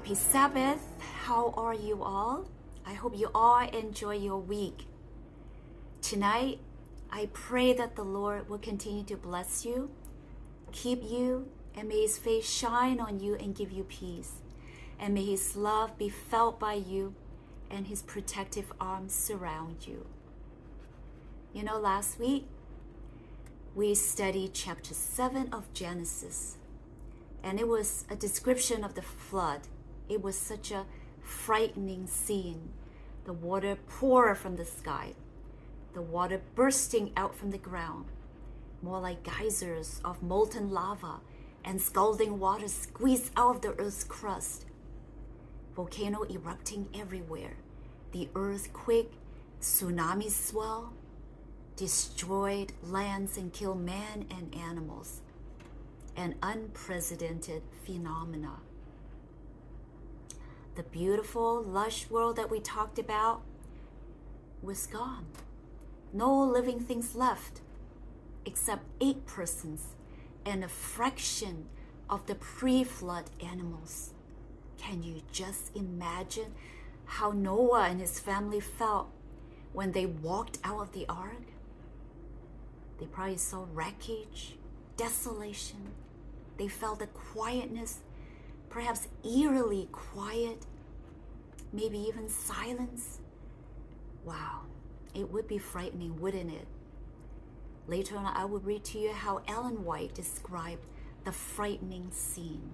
Happy Sabbath. How are you all? I hope you all enjoy your week. Tonight, I pray that the Lord will continue to bless you, keep you, and may His face shine on you and give you peace. And may His love be felt by you and His protective arms surround you. You know, last week, we studied chapter 7 of Genesis, and it was a description of the flood. It was such a frightening scene. The water poured from the sky, the water bursting out from the ground, more like geysers of molten lava, and scalding water squeezed out of the earth's crust. Volcano erupting everywhere. The earthquake, tsunami swell, destroyed lands and killed man and animals. An unprecedented phenomena. The beautiful, lush world that we talked about was gone. No living things left, except 8 persons and a fraction of the pre-flood animals. Can you just imagine how Noah and his family felt when they walked out of the ark? They probably saw wreckage, desolation. They felt the quietness, perhaps eerily quiet, maybe even silence. Wow, it would be frightening, wouldn't it? Later on, I will read to you how Ellen White described the frightening scene.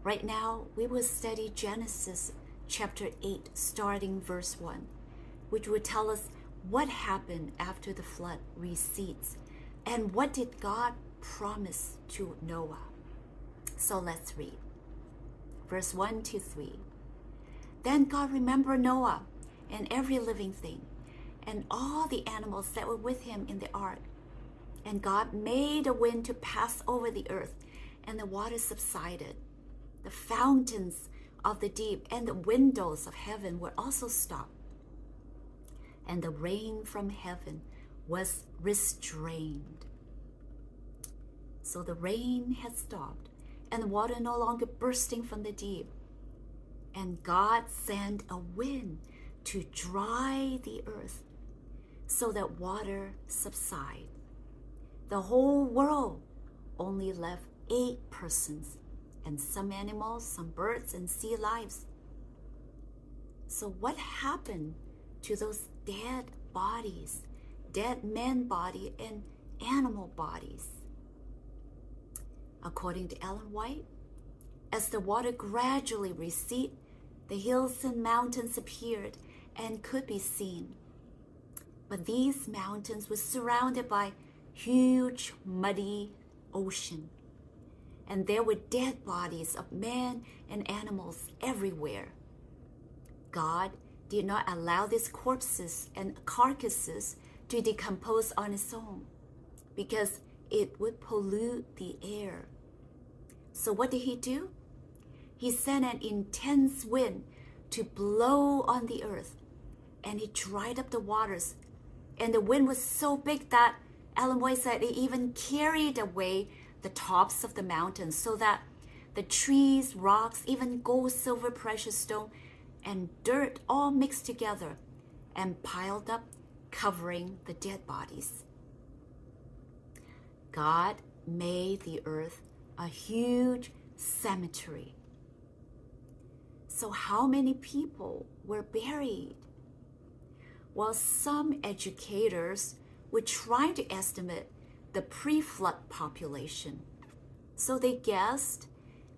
Right now, we will study Genesis chapter 8, starting verse 1, which will tell us what happened after the flood recedes and what did God promise to Noah. So let's read. Verse 1 to 3. Then God remembered Noah and every living thing and all the animals that were with him in the ark. And God made a wind to pass over the earth, and the water subsided. The fountains of the deep and the windows of heaven were also stopped. And the rain from heaven was restrained. So the rain had stopped, and the water no longer bursting from the deep. And God sent a wind to dry the earth, so that water subsided. The whole world only left 8 persons, and some animals, some birds, and sea lives. So what happened to those dead bodies, dead man body and animal bodies? According to Ellen White, as the water gradually receded, the hills and mountains appeared and could be seen. But these mountains were surrounded by huge, muddy ocean. And there were dead bodies of men and animals everywhere. God did not allow these corpses and carcasses to decompose on its own, because it would pollute the air. So what did He do? He sent an intense wind to blow on the earth, and it dried up the waters. And the wind was so big that Ellen White said it even carried away the tops of the mountains, so that the trees, rocks, even gold, silver, precious stone, and dirt all mixed together and piled up, covering the dead bodies. God made the earth a huge cemetery. So how many people were buried? Well, some educators were trying to estimate the pre-flood population. So they guessed,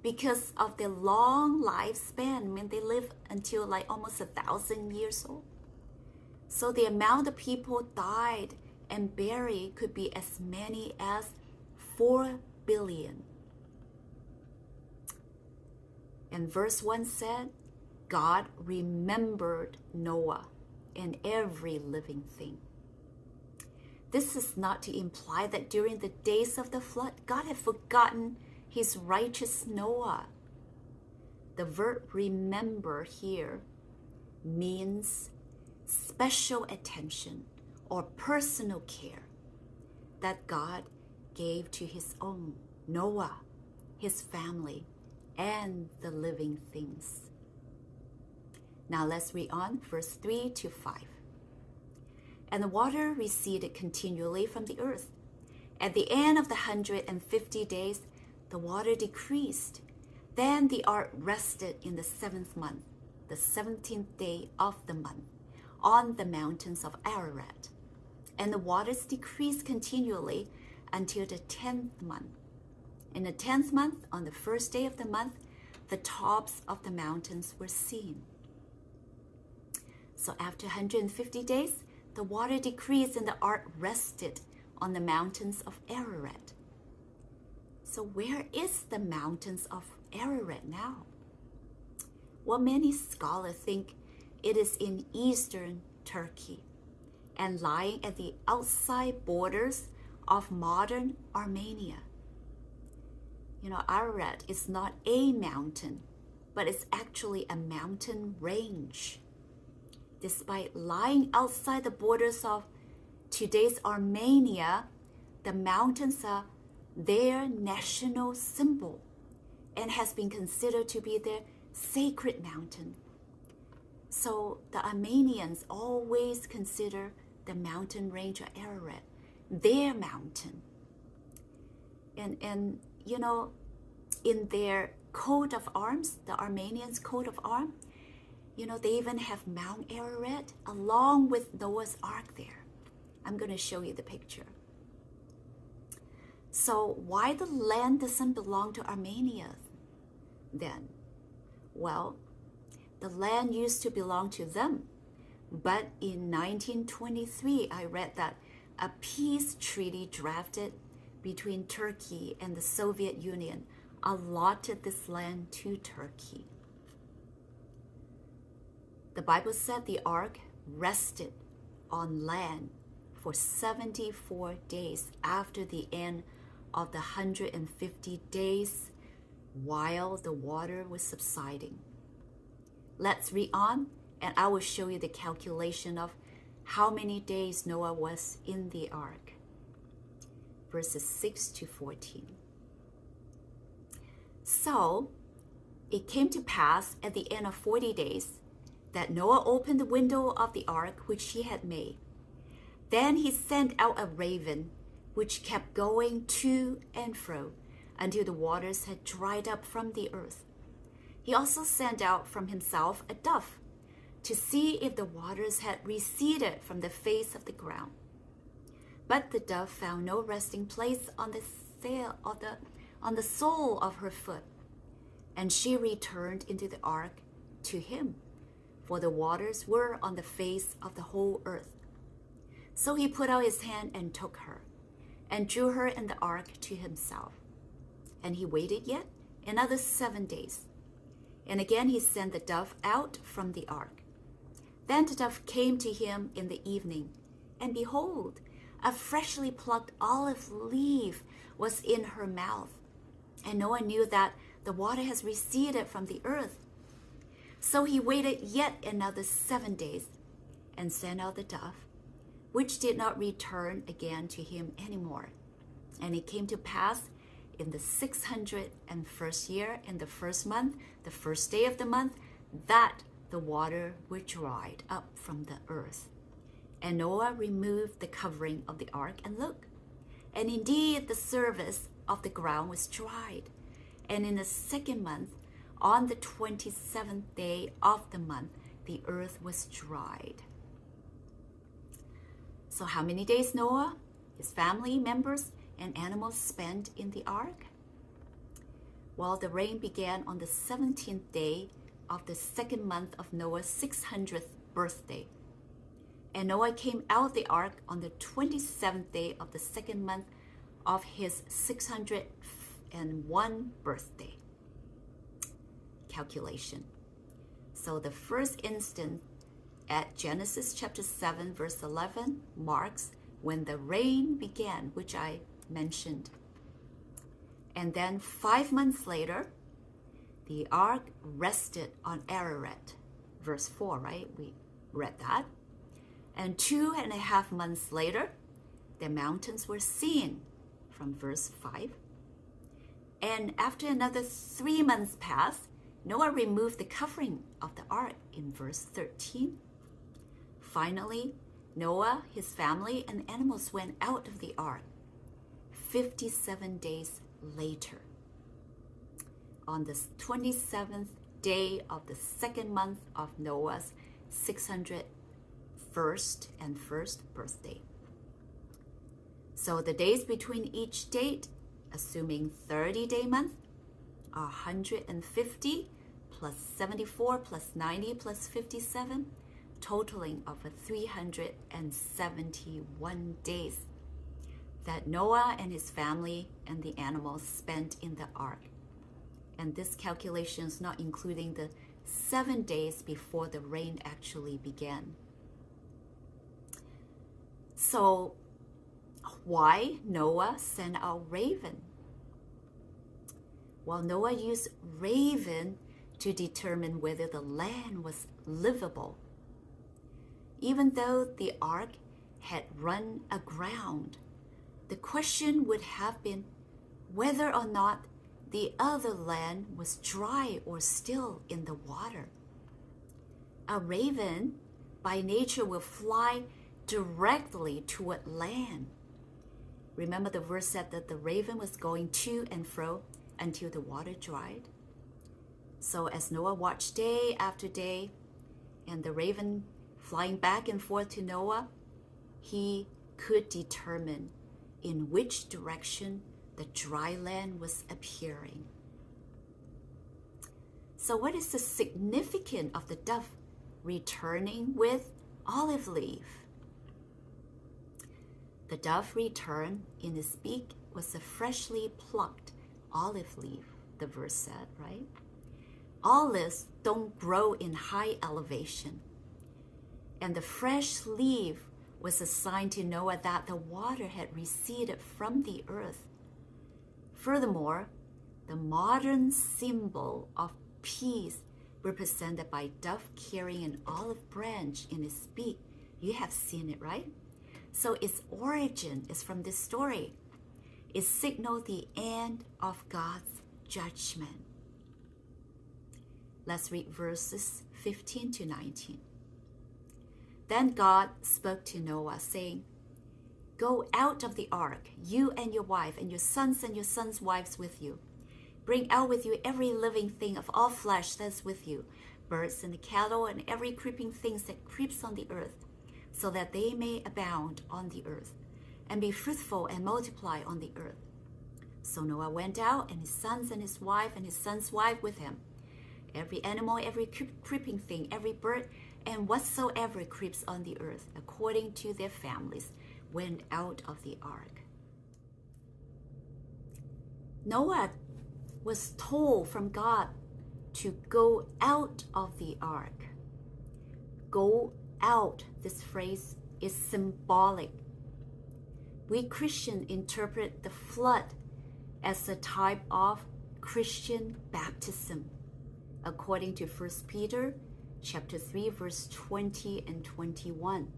because of their long lifespan, I mean, they lived until like almost 1,000 years old. So the amount of people died and buried could be as many as 4 billion. And verse 1 said, God remembered Noah and every living thing. This is not to imply that during the days of the flood, God had forgotten His righteous Noah. The verb remember here means special attention or personal care that God gave to His own Noah, his family, and the living things. Now let's read on, verse 3 to 5. And the water receded continually from the earth. At the end of the 150 days, the water decreased. Then the ark rested in the 7th month, the 17th day of the month, on the mountains of Ararat. And the waters decreased continually until the 10th month. In the 10th month, on the first day of the month, the tops of the mountains were seen. So after 150 days, the water decreased and the ark rested on the mountains of Ararat. So where is the mountains of Ararat now? Well, many scholars think it is in eastern Turkey and lying at the outside borders of modern Armenia. You know, Ararat is not a mountain, but it's actually a mountain range. Despite lying outside the borders of today's Armenia, the mountains are their national symbol and has been considered to be their sacred mountain. So the Armenians always consider the mountain range of Ararat their mountain. And you know, in their coat of arms, the Armenians' coat of arms, you know, they even have Mount Ararat along with Noah's Ark there. I'm going to show you the picture. So why the land doesn't belong to Armenia then? Well, the land used to belong to them. But in 1923, I read that a peace treaty drafted between Turkey and the Soviet Union allotted this land to Turkey. The Bible said the ark rested on land for 74 days after the end of the 150 days while the water was subsiding. Let's read on, and I will show you the calculation of how many days Noah was in the ark. Verses 6 to 14. So it came to pass at the end of 40 days that Noah opened the window of the ark which he had made. Then he sent out a raven, which kept going to and fro until the waters had dried up from the earth. He also sent out from himself a dove to see if the waters had receded from the face of the ground. But the dove found no resting place on the sole of her foot, and she returned into the ark to him, for the waters were on the face of the whole earth. So he put out his hand and took her, and drew her in the ark to himself. And he waited yet another 7 days. And again he sent the dove out from the ark. Then the dove came to him in the evening, and behold, a freshly plucked olive leaf was in her mouth. And Noah knew that the water has receded from the earth. So he waited yet another 7 days, and sent out the dove, which did not return again to him anymore. And it came to pass in the 601st year, in the first month, the first day of the month, that the water were dried up from the earth. And Noah removed the covering of the ark, and look, and indeed the surface of the ground was dried. And in the 2nd month, on the 27th day of the month, the earth was dried. So how many days Noah, his family members, and animals spent in the ark? Well, the rain began on the 17th day of the 2nd month of Noah's 600th birthday. And Noah came out of the ark on the 27th day of the 2nd month of his 601 birthday. Calculation. So the first instance at Genesis chapter 7 verse 11 marks when the rain began, which I mentioned. And then 5 months later, the ark rested on Ararat. Verse 4, right? We read that. And 2.5 months later, the mountains were seen from verse 5. And after another 3 months passed, Noah removed the covering of the ark in verse 13. Finally, Noah, his family, and animals went out of the ark 57 days later. On the 27th day of the second month of Noah's 601st and first birthday. So the days between each date, assuming 30-day month, are 150 plus 74 plus 90 plus 57, totaling over 371 days that Noah and his family and the animals spent in the ark. And this calculation is not including the 7 days before the rain actually began. So why Noah sent out raven? Well, Noah used raven to determine whether the land was livable. Even though the ark had run aground, the question would have been whether or not the other land was dry or still in the water. A raven by nature will fly directly toward land. Remember the verse said that the raven was going to and fro until the water dried. So as Noah watched day after day, and the raven flying back and forth to Noah, he could determine in which direction the dry land was appearing. So what is the significance of the dove returning with olive leaf? The dove returned in his beak was a freshly plucked olive leaf, the verse said, right? Olives don't grow in high elevation. And the fresh leaf was a sign to Noah that the water had receded from the earth. Furthermore, the modern symbol of peace, represented by dove carrying an olive branch in its beak, you have seen it, right? So its origin is from this story. It signaled the end of God's judgment. Let's read verses 15 to 19. Then God spoke to Noah, saying, "Go out of the ark, you and your wife, and your sons wives with you. Bring out with you every living thing of all flesh that's with you, birds and the cattle and every creeping thing that creeps on the earth, so that they may abound on the earth, and be fruitful and multiply on the earth." So Noah went out, and his sons and his wife and his son's wife with him. Every animal, every creeping thing, every bird, and whatsoever creeps on the earth, according to their families, went out of the ark. Noah was told from God to go out of the ark. Go out, this phrase is symbolic. We Christians interpret the flood as a type of Christian baptism, according to 1 Peter chapter 3, verse 20 and 21.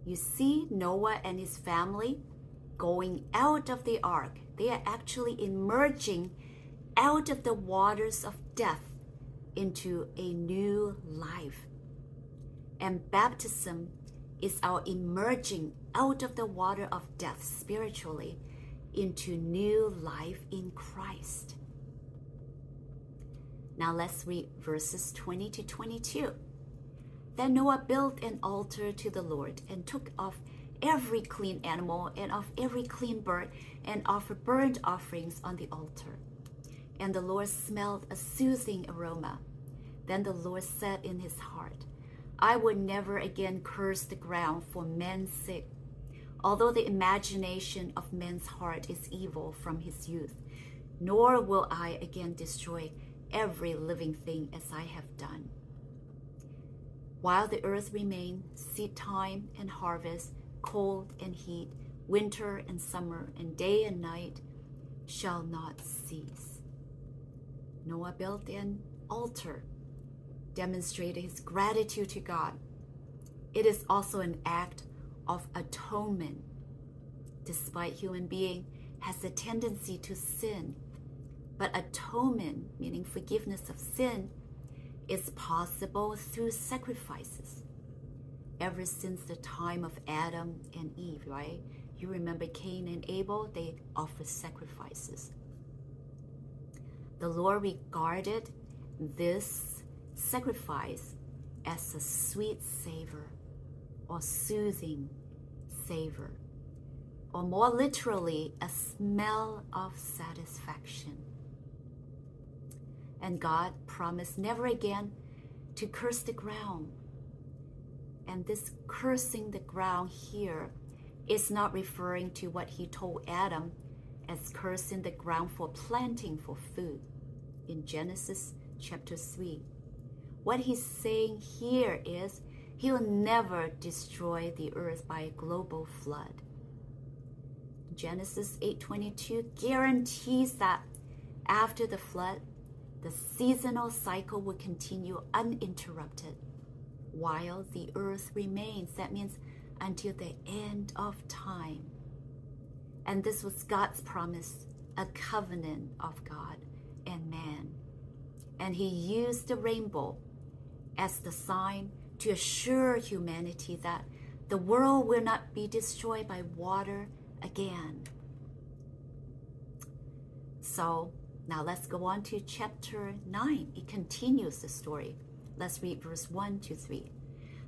You see Noah and his family going out of the ark. They are actually emerging out of the waters of death into a new life. And baptism is our emerging out of the water of death spiritually into new life in Christ. Now let's read verses 20 to 22. Then Noah built an altar to the Lord and took of every clean animal and of every clean bird and offered burnt offerings on the altar. And the Lord smelled a soothing aroma. Then the Lord said in his heart, "I will never again curse the ground for man's sake, although the imagination of man's heart is evil from his youth, nor will I again destroy every living thing as I have done. While the earth remains, seed time and harvest, cold and heat, winter and summer, and day and night shall not cease." Noah built an altar, demonstrated his gratitude to God. It is also an act of atonement. Despite human beings has a tendency to sin, but atonement, meaning forgiveness of sin, is possible through sacrifices. Ever since the time of Adam and Eve, right? You remember Cain and Abel, they offered sacrifices. The Lord regarded this sacrifice as a sweet savor or soothing savor, or more literally, a smell of satisfaction. And God promised never again to curse the ground. And this cursing the ground here is not referring to what he told Adam as cursing the ground for planting for food in Genesis chapter 3. What he's saying here is he'll never destroy the earth by a global flood. Genesis 8:22 guarantees that after the flood, the seasonal cycle will continue uninterrupted while the earth remains. That means until the end of time. And this was God's promise, a covenant of God and man. And he used the rainbow as the sign to assure humanity that the world will not be destroyed by water again. So now let's go on to chapter 9. It continues the story. Let's read verse 1 to 3.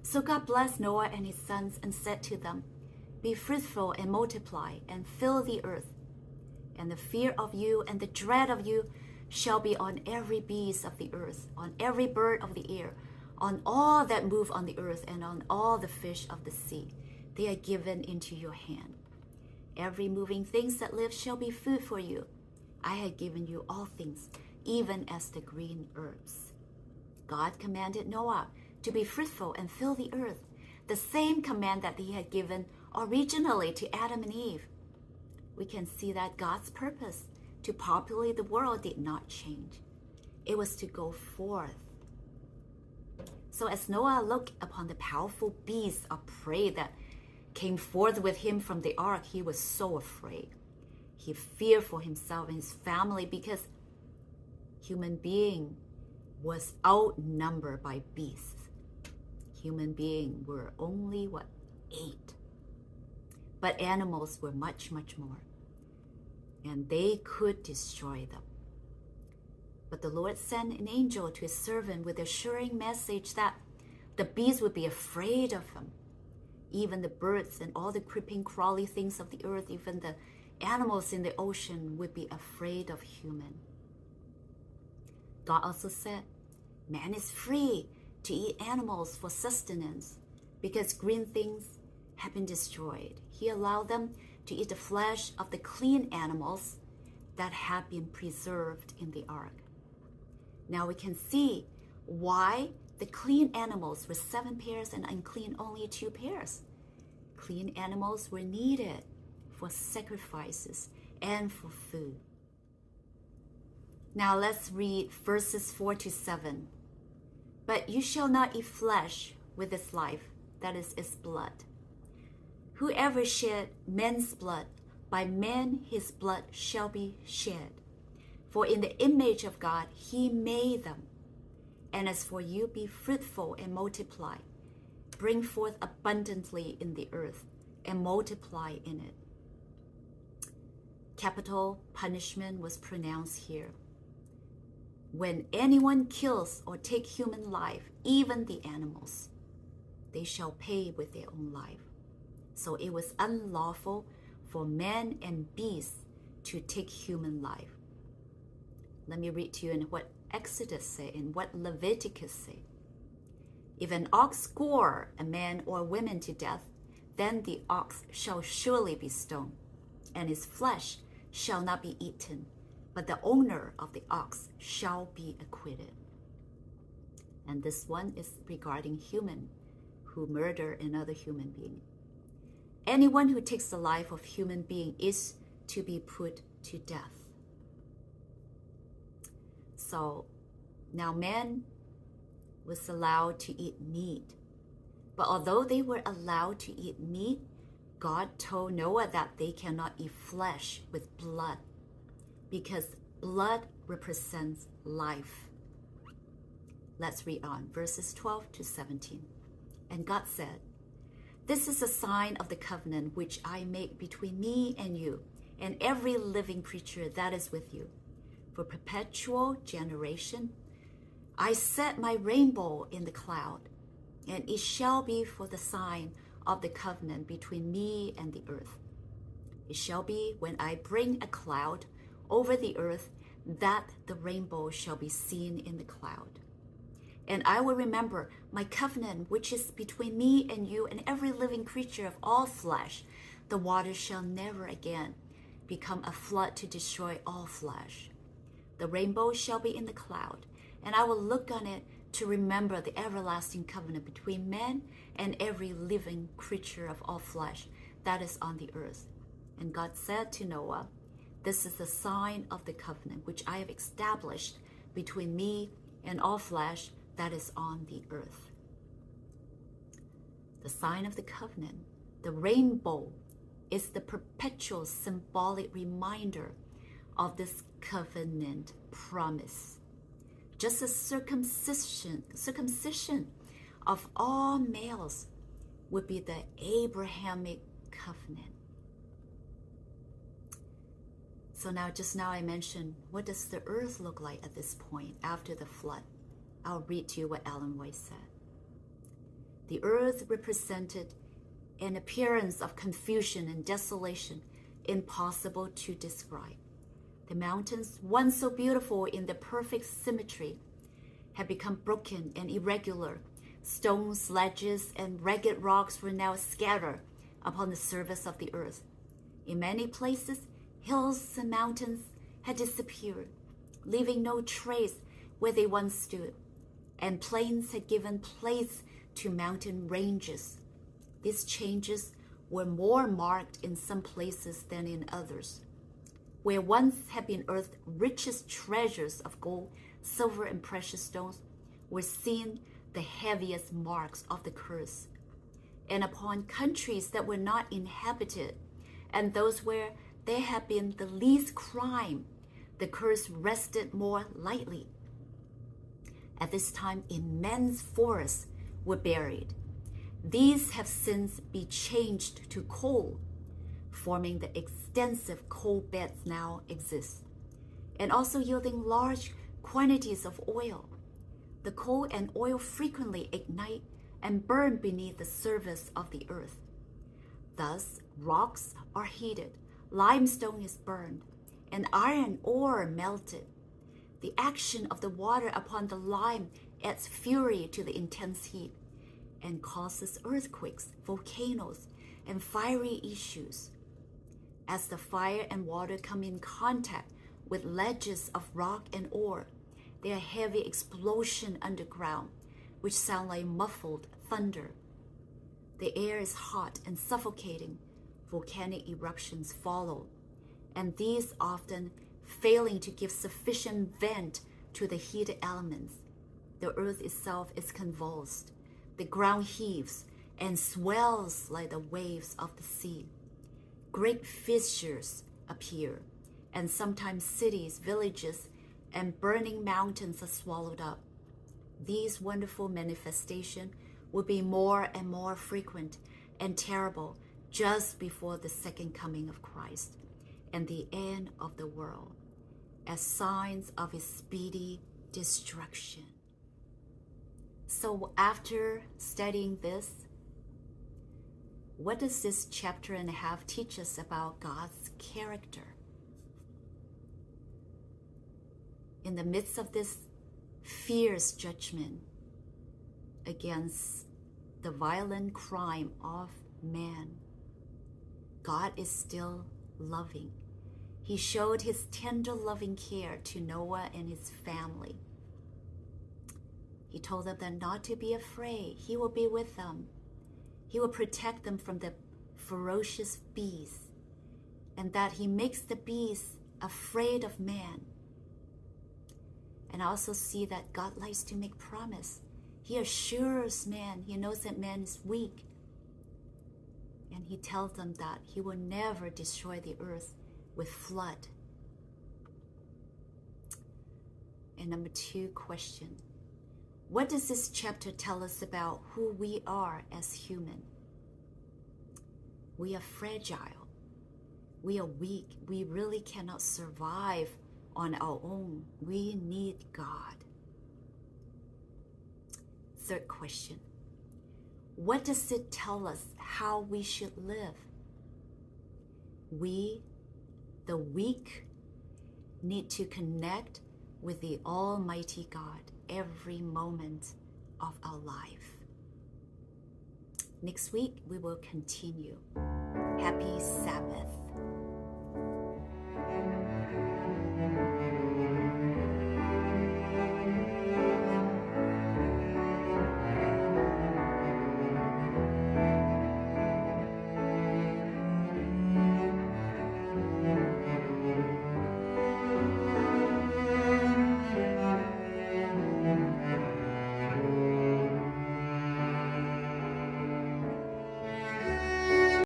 So God blessed Noah and his sons and said to them, "Be fruitful and multiply and fill the earth. And the fear of you and the dread of you shall be on every beast of the earth, on every bird of the air, on all that move on the earth, and on all the fish of the sea. They are given into your hand. Every moving thing that lives shall be food for you. I have given you all things, even as the green herbs." God commanded Noah to be fruitful and fill the earth, the same command that he had given originally to Adam and Eve. We can see that God's purpose to populate the world did not change. It was to go forth. So as Noah looked upon the powerful beasts of prey that came forth with him from the ark, he was so afraid. He feared for himself and his family because human being was outnumbered by beasts. Human beings were only 8. But animals were much, much more. And they could destroy them. But the Lord sent an angel to his servant with the assuring message that the beasts would be afraid of him. Even the birds and all the creeping, crawly things of the earth, even the animals in the ocean would be afraid of human. God also said, man is free to eat animals for sustenance because green things have been destroyed. He allowed them to eat the flesh of the clean animals that have been preserved in the ark. Now we can see why the clean animals were 7 pairs and unclean only 2 pairs. Clean animals were needed for sacrifices and for food. Now let's read verses 4 to 7. But you shall not eat flesh with its life, that is its blood. Whoever shed men's blood, by men his blood shall be shed. For in the image of God he made them. And as for you, be fruitful and multiply. Bring forth abundantly in the earth and multiply in it. Capital punishment was pronounced here. When anyone kills or takes human life, even the animals, they shall pay with their own life. So it was unlawful for man and beasts to take human life. Let me read to you in what Exodus say and what Leviticus say. If an ox gore a man or woman to death, then the ox shall surely be stoned, and his flesh shall not be eaten, but the owner of the ox shall be acquitted. And this one is regarding human who murder another human being. Anyone who takes the life of human being is to be put to death. So now man was allowed to eat meat. But although they were allowed to eat meat, God told Noah that they cannot eat flesh with blood because blood represents life. Let's read on, verses 12 to 17. And God said, "This is a sign of the covenant which I make between me and you and every living creature that is with you. For perpetual generation, I set my rainbow in the cloud, and it shall be for the sign of the covenant between me and the earth. It shall be when I bring a cloud over the earth that the rainbow shall be seen in the cloud. And I will remember my covenant which is between me and you and every living creature of all flesh. The waters shall never again become a flood to destroy all flesh. The rainbow shall be in the cloud, and I will look on it to remember the everlasting covenant between men and every living creature of all flesh that is on the earth." And God said to Noah, "This is the sign of the covenant which I have established between me and all flesh that is on the earth." The sign of the covenant, the rainbow, is the perpetual symbolic reminder of this covenant promise. Just as circumcision of all males would be the Abrahamic covenant. So just now I mentioned, what does the earth look like at this point after the flood? I'll read to you what Ellen White said. "The earth represented an appearance of confusion and desolation impossible to describe. The mountains, once so beautiful in their perfect symmetry, had become broken and irregular. Stones, ledges, and ragged rocks were now scattered upon the surface of the earth. In many places, hills and mountains had disappeared, leaving no trace where they once stood, and plains had given place to mountain ranges. These changes were more marked in some places than in others. Where once had been earth's richest treasures of gold, silver, and precious stones, were seen the heaviest marks of the curse. And upon countries that were not inhabited, and those where there had been the least crime, the curse rested more lightly. At this time, immense forests were buried. These have since been changed to coal, forming the extensive coal beds now exist, and also yielding large quantities of oil. The coal and oil frequently ignite and burn beneath the surface of the earth. Thus, rocks are heated, limestone is burned, and iron ore melted. The action of the water upon the lime adds fury to the intense heat and causes earthquakes, volcanoes, and fiery issues. As the fire and water come in contact with ledges of rock and ore, there are heavy explosions underground, which sound like muffled thunder. The air is hot and suffocating. Volcanic eruptions follow, and these often failing to give sufficient vent to the heated elements. The earth itself is convulsed. The ground heaves and swells like the waves of the sea. Great fissures appear, and sometimes cities, villages, and burning mountains are swallowed up. These wonderful manifestations will be more and more frequent and terrible just before the second coming of Christ and the end of the world, as signs of his speedy destruction." So after studying this, what does this chapter and a half teach us about God's character? In the midst of this fierce judgment against the violent crime of man, God is still loving. He showed his tender loving care to Noah and his family. He told them that not to be afraid. He will be with them. He will protect them from the ferocious beasts, and that he makes the beasts afraid of man. And I also see that God likes to make promise. He assures man. He knows that man is weak. And he tells them that he will never destroy the earth with flood. And number 2 question, what does this chapter tell us about who we are as human? We are fragile. We are weak. We really cannot survive on our own. We need God. 3rd question, what does it tell us how we should live? We, the weak, need to connect with the Almighty God every moment of our life. Next week, we will continue. Happy Sabbath.